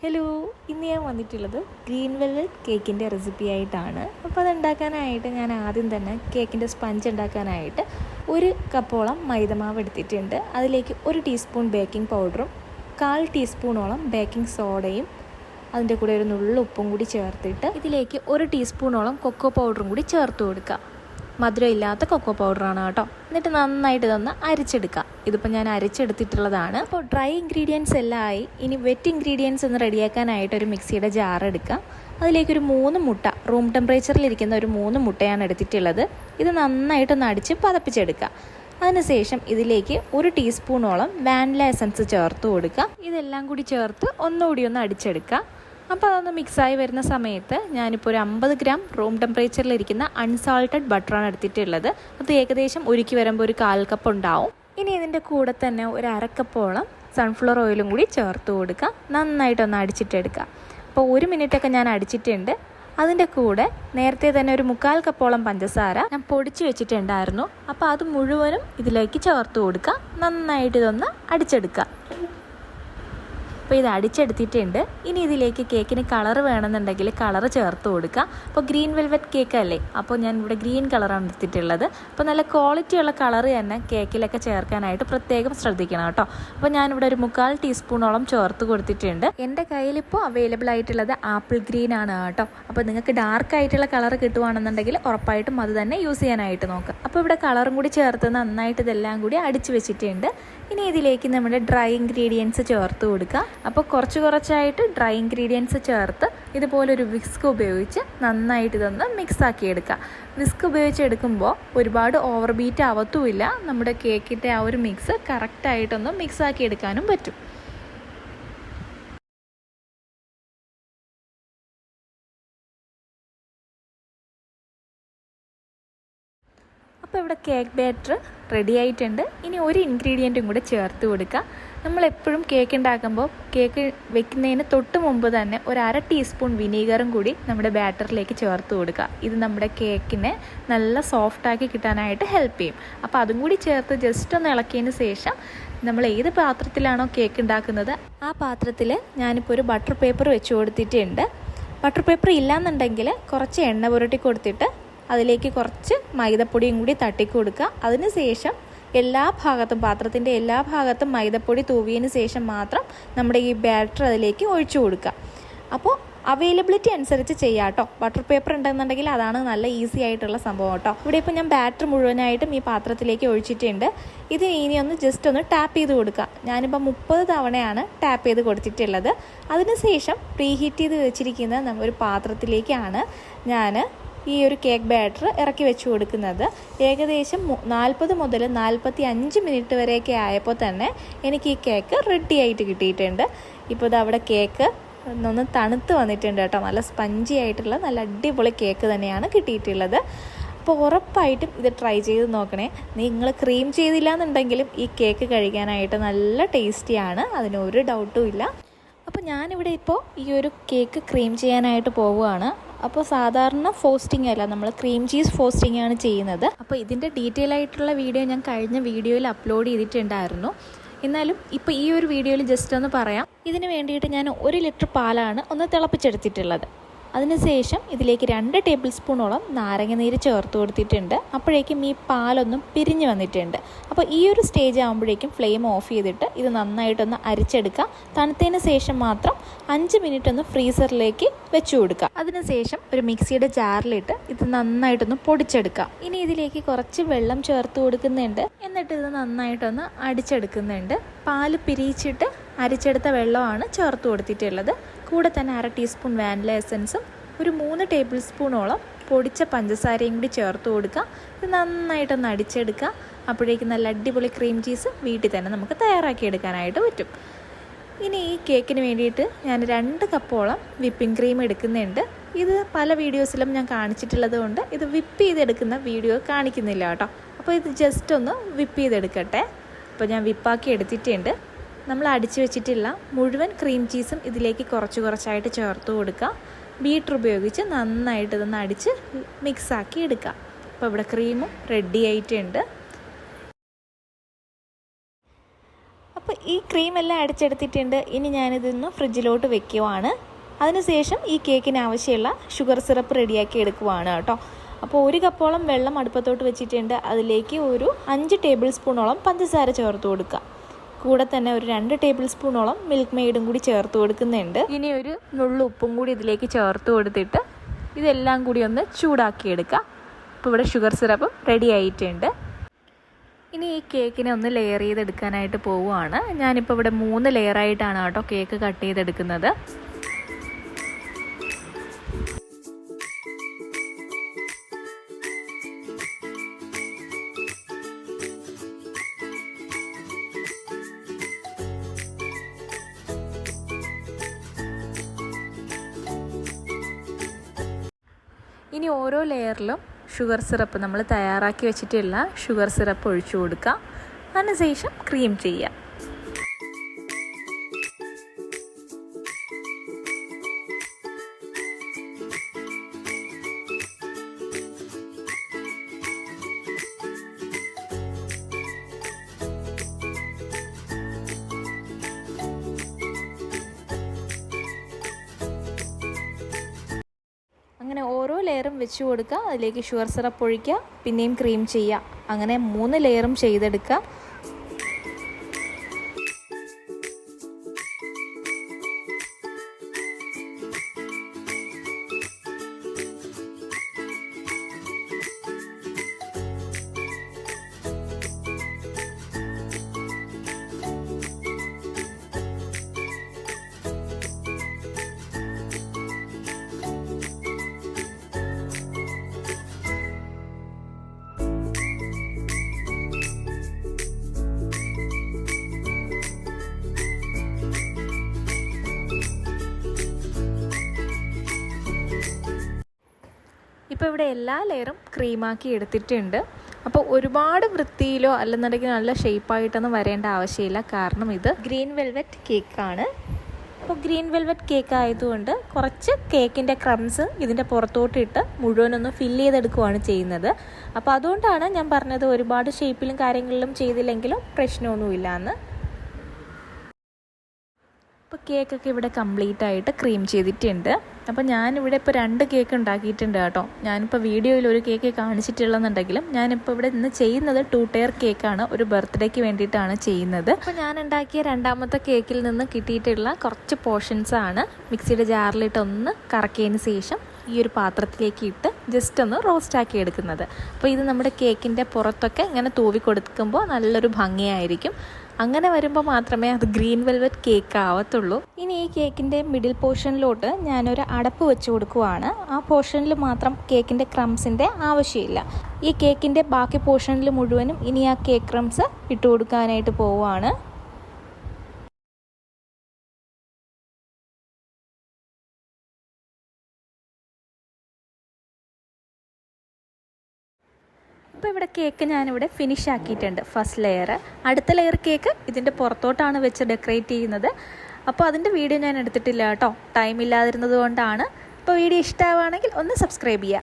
Hello, ഇന്ന് ഞാൻ വന്നിട്ടുള്ളത് ഗ്രീൻ വെൽവെറ്റ് കേക്കിൻ്റെ റെസിപ്പി ആയിട്ടാണ്. അപ്പോൾ അതുണ്ടാക്കാനായിട്ട് ഞാൻ ആദ്യം തന്നെ കേക്കിൻ്റെ സ്പഞ്ച് ഉണ്ടാക്കാനായിട്ട് 1 കപ്പോളം മൈദമാവ് എടുത്തിട്ടുണ്ട്. അതിലേക്ക് 1 ടീസ്പൂൺ ബേക്കിംഗ് പൗഡറും 1/4 ടീസ്പൂണോളം ബേക്കിംഗ് സോഡയും അതിൻ്റെ കൂടെ ഒരു നുള്ളു ഉപ്പും കൂടി ചേർത്തിട്ട് ഇതിലേക്ക് 1 ടീസ്പൂണോളം കൊക്കോ പൗഡറും കൂടി ചേർത്ത് കൊടുക്കുക. മധുരം ഇല്ലാത്ത കൊക്കോ പൗഡറാണ് കേട്ടോ. എന്നിട്ട് നന്നായിട്ട് ഇതൊന്ന് അരിച്ചെടുക്കാം. ഇതിപ്പോൾ ഞാൻ അരിച്ചെടുത്തിട്ടുള്ളതാണ്. അപ്പോൾ ഡ്രൈ ഇൻഗ്രീഡിയൻസ് എല്ലാം ആയി. ഇനി വെറ്റ് ഇൻഗ്രീഡിയൻസ് ഒന്ന് റെഡിയാക്കാനായിട്ട് ഒരു മിക്സിയുടെ ജാർ എടുക്കാം. അതിലേക്കൊരു 3 മുട്ട, റൂം ടെമ്പറേച്ചറിലിരിക്കുന്ന ഒരു 3 മുട്ടയാണ് എടുത്തിട്ടുള്ളത്. ഇത് നന്നായിട്ടൊന്ന് അടിച്ച് പതപ്പിച്ചെടുക്കുക. അതിനുശേഷം ഇതിലേക്ക് 1 ടീസ്പൂണോളം വാനില എസൻസ് ചേർത്ത് കൊടുക്കുക. ഇതെല്ലാം കൂടി ചേർത്ത് ഒന്നുകൂടി ഒന്ന് അടിച്ചെടുക്കുക. അപ്പോൾ അതൊന്ന് മിക്സായി വരുന്ന സമയത്ത് ഞാനിപ്പോൾ ഒരു 50 ഗ്രാം റൂം ടെമ്പറേച്ചറിലിരിക്കുന്ന അൺസാൾട്ടഡ് ബട്ടറാണ് എടുത്തിട്ടുള്ളത്. അത് ഏകദേശം ഉരുക്കി വരുമ്പോൾ ഒരു 1/4 കപ്പ് ഉണ്ടാവും. ഇനി ഇതിൻ്റെ കൂടെ തന്നെ ഒരു 1/2 കപ്പോളം സൺഫ്ലവർ ഓയിലും കൂടി ചേർത്ത് കൊടുക്കുക. നന്നായിട്ടൊന്ന് അടിച്ചിട്ടെടുക്കുക. അപ്പോൾ 1 മിനിറ്റൊക്കെ ഞാൻ അടിച്ചിട്ടുണ്ട്. അതിൻ്റെ കൂടെ നേരത്തെ തന്നെ ഒരു 1/4 കപ്പോളം പഞ്ചസാര ഞാൻ പൊടിച്ച് വെച്ചിട്ടുണ്ടായിരുന്നു. അപ്പോൾ അത് മുഴുവനും ഇതിലേക്ക് ചേർത്ത് കൊടുക്കുക. നന്നായിട്ട് ഇതൊന്ന് അടിച്ചെടുക്കുക. അപ്പോൾ ഇത് അടിച്ചെടുത്തിട്ടുണ്ട്. ഇനി ഇതിലേക്ക് കേക്കിന് കളർ വേണമെന്നുണ്ടെങ്കിൽ കളർ ചേർത്ത് കൊടുക്കുക. അപ്പോൾ ഗ്രീൻ വെൽവെറ്റ് കേക്ക് അല്ലേ, അപ്പോൾ ഞാൻ ഇവിടെ ഗ്രീൻ കളറാണ് എടുത്തിട്ടുള്ളത്. അപ്പോൾ നല്ല ക്വാളിറ്റിയുള്ള കളർ തന്നെ കേക്കിലൊക്കെ ചേർക്കാനായിട്ട് പ്രത്യേകം ശ്രദ്ധിക്കണം കേട്ടോ. അപ്പോൾ ഞാനിവിടെ ഒരു 1/4 ടീസ്പൂണോളം ചേർത്ത് കൊടുത്തിട്ടുണ്ട്. എൻ്റെ കയ്യിലിപ്പോൾ അവൈലബിൾ ആയിട്ടുള്ളത് ആപ്പിൾ ഗ്രീൻ ആണ് കേട്ടോ. അപ്പോൾ നിങ്ങൾക്ക് ഡാർക്ക് ആയിട്ടുള്ള കളർ കിട്ടുവാണെന്നുണ്ടെങ്കിൽ ഉറപ്പായിട്ടും അത് തന്നെ യൂസ് ചെയ്യാനായിട്ട് നോക്കുക. അപ്പോൾ ഇവിടെ കളറും കൂടി ചേർത്ത് നന്നായിട്ട് ഇതെല്ലാം കൂടി അടിച്ച് വെച്ചിട്ടുണ്ട്. ഇനി ഇതിലേക്ക് നമ്മുടെ ഡ്രൈ ഇൻഗ്രീഡിയൻസ് ചേർത്ത് കൊടുക്കുക. അപ്പോൾ കുറച്ചായിട്ട് ഡ്രൈ ഇൻഗ്രീഡിയൻസ് ചേർത്ത് ഇതുപോലൊരു വിസ്ക് ഉപയോഗിച്ച് നന്നായിട്ട് ഇതൊന്ന് മിക്സാക്കി എടുക്കുക. വിസ്ക് ഉപയോഗിച്ച് എടുക്കുമ്പോൾ ഒരുപാട് ഓവർ ബീറ്റ് ആവത്തുമില്ല. നമ്മുടെ കേക്കിൻ്റെ ആ ഒരു മിക്സ് കറക്റ്റായിട്ടൊന്ന് മിക്സാക്കി എടുക്കാനും പറ്റും. അപ്പോൾ ഇവിടെ കേക്ക് ബാറ്റർ റെഡി ആയിട്ടുണ്ട്. ഇനി ഒരു ഇൻഗ്രീഡിയൻറ്റും കൂടെ ചേർത്ത് കൊടുക്കുക. നമ്മളെപ്പോഴും കേക്ക് ഉണ്ടാക്കുമ്പോൾ കേക്ക് വെക്കുന്നതിന് തൊട്ട് മുമ്പ് തന്നെ ഒരു 1/2 ടീസ്പൂൺ വിനീഗറും കൂടി നമ്മുടെ ബാറ്ററിലേക്ക് ചേർത്ത് കൊടുക്കുക. ഇത് നമ്മുടെ കേക്കിനെ നല്ല സോഫ്റ്റാക്കി കിട്ടാനായിട്ട് ഹെൽപ്പ് ചെയ്യും. അപ്പോൾ അതും കൂടി ചേർത്ത് ജസ്റ്റ് ഒന്ന് ഇളക്കിയതിന് ശേഷം നമ്മൾ ഏത് പാത്രത്തിലാണോ കേക്ക് ഉണ്ടാക്കുന്നത് ആ പാത്രത്തിൽ ഞാനിപ്പോൾ ഒരു ബട്ടർ പേപ്പർ വെച്ച് കൊടുത്തിട്ടുണ്ട്. ബട്ടർ പേപ്പർ ഇല്ലയെന്നുണ്ടെങ്കിൽ കുറച്ച് എണ്ണ പുരട്ടി കൊടുത്തിട്ട് അതിലേക്ക് കുറച്ച് മൈദപ്പൊടിയും കൂടി തട്ടിക്കൊടുക്കുക. അതിന് ശേഷം പാത്രത്തിൻ്റെ എല്ലാ ഭാഗത്തും മൈദപ്പൊടി തൂവിയതിന് ശേഷം മാത്രം നമ്മുടെ ഈ ബാറ്റർ അതിലേക്ക് ഒഴിച്ചു കൊടുക്കുക. അപ്പോൾ അവൈലബിലിറ്റി അനുസരിച്ച് ചെയ്യാം കേട്ടോ. ബട്ടർ പേപ്പർ ഉണ്ടെന്നുണ്ടെങ്കിൽ അതാണ് നല്ല ഈസി ആയിട്ടുള്ള സംഭവം കേട്ടോ. ഇവിടെ ഇപ്പോൾ ഞാൻ ബാറ്റർ മുഴുവനായിട്ടും ഈ പാത്രത്തിലേക്ക് ഒഴിച്ചിട്ടുണ്ട്. ഇത് ഇനി ഒന്ന് ജസ്റ്റ് ഒന്ന് ടാപ്പ് ചെയ്ത് കൊടുക്കുക. ഞാനിപ്പോൾ 30 തവണയാണ് ടാപ്പ് ചെയ്ത് കൊടുത്തിട്ടുള്ളത്. അതിനുശേഷം പ്രീഹീറ്റ് ചെയ്ത് വെച്ചിരിക്കുന്ന ഒരു പാത്രത്തിലേക്കാണ് ഞാൻ ഈ ഒരു കേക്ക് ബാറ്റർ ഇറക്കി വെച്ച് കൊടുക്കുന്നത്. ഏകദേശം 40 മുതൽ 45 മിനിറ്റ് വരെയൊക്കെ ആയപ്പോൾ തന്നെ എനിക്ക് ഈ കേക്ക് റെഡി ആയിട്ട് കിട്ടിയിട്ടുണ്ട്. ഇപ്പോൾ ഇത് അവിടെ കേക്ക് ഒന്ന് തണുത്ത് വന്നിട്ടുണ്ട് കേട്ടോ. നല്ല സ്പഞ്ചി ആയിട്ടുള്ള നല്ല അടിപൊളി കേക്ക് തന്നെയാണ് കിട്ടിയിട്ടുള്ളത്. അപ്പോൾ ഉറപ്പായിട്ടും ഇത് ട്രൈ ചെയ്ത് നോക്കണേ. നിങ്ങൾ ക്രീം ചെയ്തില്ല എന്നുണ്ടെങ്കിലും ഈ കേക്ക് കഴിക്കാനായിട്ട് നല്ല ടേസ്റ്റിയാണ്, അതിനൊരു ഡൗട്ടും ഇല്ല. അപ്പോൾ ഞാനിവിടെ ഇപ്പോൾ ഈ ഒരു കേക്ക് ക്രീം ചെയ്യാനായിട്ട് പോവുകയാണ്. അപ്പോൾ സാധാരണ ഫോസ്റ്റിംഗ് അല്ല, നമ്മൾ ക്രീം ചീസ് ഫോസ്റ്റിംഗ് ആണ് ചെയ്യുന്നത്. അപ്പോൾ ഇതിൻ്റെ ഡീറ്റെയിൽ ആയിട്ടുള്ള വീഡിയോ ഞാൻ കഴിഞ്ഞ വീഡിയോയിൽ അപ്ലോഡ് ചെയ്തിട്ടുണ്ടായിരുന്നു. എന്നാലും ഇപ്പോൾ ഈ ഒരു വീഡിയോയിൽ ജസ്റ്റ് ഒന്ന് പറയാം. ഇതിന് വേണ്ടിയിട്ട് ഞാൻ 1 ലിറ്റർ പാലാണ് ഒന്ന് തിളപ്പിച്ചെടുത്തിട്ടുള്ളത്. അതിനുശേഷം ഇതിലേക്ക് 2 ടേബിൾ സ്പൂണോളം നാരങ്ങ നീര് ചേർത്ത് കൊടുത്തിട്ടുണ്ട്. അപ്പോഴേക്കും ഈ പാലൊന്നും പിരിഞ്ഞ് വന്നിട്ടുണ്ട്. അപ്പോൾ ഈ ഒരു സ്റ്റേജ് ആകുമ്പോഴേക്കും ഫ്ലെയിം ഓഫ് ചെയ്തിട്ട് ഇത് നന്നായിട്ടൊന്ന് അരിച്ചെടുക്കുക. തണുത്തതിന് ശേഷം മാത്രം 5 മിനിറ്റ് ഒന്ന് ഫ്രീസറിലേക്ക് വെച്ച് കൊടുക്കുക. അതിനുശേഷം ഒരു മിക്സിയുടെ ജാറിലിട്ട് ഇത് നന്നായിട്ടൊന്ന് പൊടിച്ചെടുക്കുക. ഇനി ഇതിലേക്ക് കുറച്ച് വെള്ളം ചേർത്ത് കൊടുക്കുന്നുണ്ട്. എന്നിട്ട് ഇത് നന്നായിട്ടൊന്ന് അടിച്ചെടുക്കുന്നുണ്ട്. പാല് പിരിയിച്ചിട്ട് അരിച്ചെടുത്ത വെള്ളമാണ് ചേർത്ത് കൊടുത്തിട്ടുള്ളത്. കൂടെ തന്നെ 1/2 ടീസ്പൂൺ വാനില എസൻസും ഒരു 3 ടേബിൾ സ്പൂണോളം പൊടിച്ച പഞ്ചസാരയും കൂടി ചേർത്ത് കൊടുക്കുക. ഇത് നന്നായിട്ടൊന്ന് അടിച്ചെടുക്കുക. അപ്പോഴേക്കും നല്ല അടിപൊളി ക്രീം ചീസ് വീട്ടിൽ തന്നെ നമുക്ക് തയ്യാറാക്കി എടുക്കാനായിട്ട് പറ്റും. ഇനി ഈ കേക്കിന് വേണ്ടിയിട്ട് ഞാൻ 2 കപ്പോളം വിപ്പിംഗ് ക്രീം എടുക്കുന്നുണ്ട്. ഇത് പല വീഡിയോസിലും ഞാൻ കാണിച്ചിട്ടുള്ളത് കൊണ്ട് ഇത് വിപ്പ് ചെയ്തെടുക്കുന്ന വീഡിയോ കാണിക്കുന്നില്ല കേട്ടോ. അപ്പോൾ ഇത് ജസ്റ്റ് ഒന്ന് വിപ്പ് ചെയ്തെടുക്കട്ടെ. അപ്പോൾ ഞാൻ വിപ്പാക്കി എടുത്തിട്ടുണ്ട്. നമ്മൾ അടിച്ചു വെച്ചിട്ടുള്ള മുഴുവൻ ക്രീം ചീസും ഇതിലേക്ക് കുറച്ചായിട്ട് ചേർത്ത് കൊടുക്കുക. ബീറ്റർ ഉപയോഗിച്ച് നന്നായിട്ട് ഇതൊന്ന് അടിച്ച് മിക്സാക്കി എടുക്കുക. അപ്പോൾ ഇവിടെ ക്രീമും റെഡി ആയിട്ടുണ്ട്. അപ്പോൾ ഈ ക്രീം എല്ലാം അടിച്ചെടുത്തിട്ടുണ്ട്. ഇനി ഞാനിതൊന്ന് ഫ്രിഡ്ജിലോട്ട് വെക്കുവാണ്. അതിനുശേഷം ഈ കേക്കിന് ആവശ്യമുള്ള ഷുഗർ സിറപ്പ് റെഡിയാക്കി എടുക്കുവാണ് കേട്ടോ. അപ്പോൾ 1 കപ്പോളം വെള്ളം അടുപ്പത്തോട്ട് വെച്ചിട്ടുണ്ട്. അതിലേക്ക് ഒരു 5 ടേബിൾ സ്പൂണോളം പഞ്ചസാര ചേർത്ത് കൊടുക്കുക. കൂടെ തന്നെ ഒരു 2 ടേബിൾ സ്പൂണോളം മിൽക്ക് മെയ്ഡും കൂടി ചേർത്ത് കൊടുക്കുന്നുണ്ട്. ഇനി ഒരു നുള്ളു ഉപ്പും കൂടി ഇതിലേക്ക് ചേർത്ത് കൊടുത്തിട്ട് ഇതെല്ലാം കൂടി ഒന്ന് ചൂടാക്കിയെടുക്കുക. അപ്പോൾ ഇവിടെ ഷുഗർ സിറപ്പും റെഡി ആയിട്ടുണ്ട്. ഇനി ഈ കേക്കിനെ ഒന്ന് ലെയർ ചെയ്തെടുക്കാനായിട്ട് പോവുകയാണ്. ഞാനിപ്പോൾ ഇവിടെ 3 ലെയറായിട്ടാണ് കേട്ടോ കേക്ക് കട്ട് ചെയ്തെടുക്കുന്നത്. ഇനി ഓരോ ലെയറിലും ഷുഗർ സിറപ്പ് നമ്മൾ തയ്യാറാക്കി വെച്ചിട്ടുള്ള ഷുഗർ സിറപ്പ് ഒഴിച്ചു കൊടുക്കുക. അതിനുശേഷം ക്രീം ചെയ്യുക. അങ്ങനെ ഓരോ ലെയറും വെച്ച് കൊടുക്കുക. അതിലേക്ക് ഷുഗർ സിറപ്പ് ഒഴിക്കുക, പിന്നെയും ക്രീം ചെയ്യുക. അങ്ങനെ 3 ലെയറും ചെയ്തെടുക്കുക. ഇപ്പോൾ ഇവിടെ എല്ലാ ലെയറും ക്രീമാക്കി എടുത്തിട്ടുണ്ട്. അപ്പോൾ ഒരുപാട് വൃത്തിയിലോ അല്ലെന്നുണ്ടെങ്കിൽ നല്ല ഷേപ്പായിട്ടൊന്നും വരേണ്ട ആവശ്യമില്ല. കാരണം ഇത് ഗ്രീൻ വെൽവെറ്റ് കേക്കാണ്. അപ്പോൾ ഗ്രീൻ വെൽവെറ്റ് കേക്ക് ആയതുകൊണ്ട് കുറച്ച് കേക്കിൻ്റെ ക്രംസ് ഇതിൻ്റെ പുറത്തോട്ടിട്ട് മുഴുവനൊന്ന് ഫില്ല് ചെയ്തെടുക്കുകയാണ് ചെയ്യുന്നത്. അപ്പോൾ അതുകൊണ്ടാണ് ഞാൻ പറഞ്ഞത് ഒരുപാട് ഷേപ്പിലും കാര്യങ്ങളിലും ചെയ്തില്ലെങ്കിലും പ്രശ്നമൊന്നുമില്ല എന്ന്. ഇപ്പോൾ കേക്കൊക്കെ ഇവിടെ കംപ്ലീറ്റ് ആയിട്ട് ക്രീം ചെയ്തിട്ടുണ്ട്. അപ്പോൾ ഞാനിവിടെ ഇപ്പോൾ 2 കേക്ക് ഉണ്ടാക്കിയിട്ടുണ്ട് കേട്ടോ. ഞാനിപ്പോൾ വീഡിയോയിൽ ഒരു കേക്ക് കാണിച്ചിട്ടുള്ളതെന്നുണ്ടെങ്കിലും ഞാനിപ്പോൾ ഇവിടെ ഇന്ന് ചെയ്യുന്നത് 2 ടയർ കേക്കാണ്. ഒരു ബർത്ത്ഡേക്ക് വേണ്ടിയിട്ടാണ് ചെയ്യുന്നത്. അപ്പോൾ ഞാൻ ഉണ്ടാക്കിയ 2ാമത്തെ കേക്കിൽ നിന്ന് കിട്ടിയിട്ടുള്ള കുറച്ച് പോർഷൻസാണ് മിക്സിയുടെ ജാറിലിട്ട് ഒന്ന് കറക്കിയതിന് ശേഷം ഈ ഒരു പാത്രത്തിലേക്ക് ഇട്ട് ജസ്റ്റ് ഒന്ന് റോസ്റ്റാക്കി എടുക്കുന്നത്. അപ്പോൾ ഇത് നമ്മുടെ കേക്കിൻ്റെ പുറത്തൊക്കെ ഇങ്ങനെ തൂവി കൊടുക്കുമ്പോൾ നല്ലൊരു ഭംഗിയായിരിക്കും. അങ്ങനെ വരുമ്പോൾ മാത്രമേ അത് ഗ്രീൻ വെൽവെറ്റ് കേക്ക് ആവത്തുള്ളൂ. ഇനി ഈ കേക്കിൻ്റെ മിഡിൽ പോർഷനിലോട്ട് ഞാനൊരു അടപ്പ് വെച്ച് കൊടുക്കുവാണ്. ആ പോർഷനിൽ മാത്രം കേക്കിൻ്റെ ക്രംസിൻ്റെ ആവശ്യമില്ല. ഈ കേക്കിൻ്റെ ബാക്കി പോർഷനിൽ മുഴുവനും ഇനി ആ കേക്ക് ക്രംസ് ഇട്ട് കൊടുക്കാനായിട്ട് പോവുകയാണ്. ഇപ്പോൾ ഇവിടെ കേക്ക് ഞാനിവിടെ ഫിനിഷ് ആക്കിയിട്ടുണ്ട്. First layer. അടുത്ത ലെയർ കേക്ക് ഇതിൻ്റെ പുറത്തോട്ടാണ് വെച്ച് ഡെക്കറേറ്റ് ചെയ്യുന്നത്. അപ്പോൾ അതിൻ്റെ വീഡിയോ ഞാൻ എടുത്തിട്ടില്ല കേട്ടോ, ടൈം ഇല്ലാതിരുന്നത് കൊണ്ടാണ്. അപ്പോൾ വീഡിയോ ഇഷ്ടമാവുകയാണെങ്കിൽ ഒന്ന് സബ്സ്ക്രൈബ് ചെയ്യുക.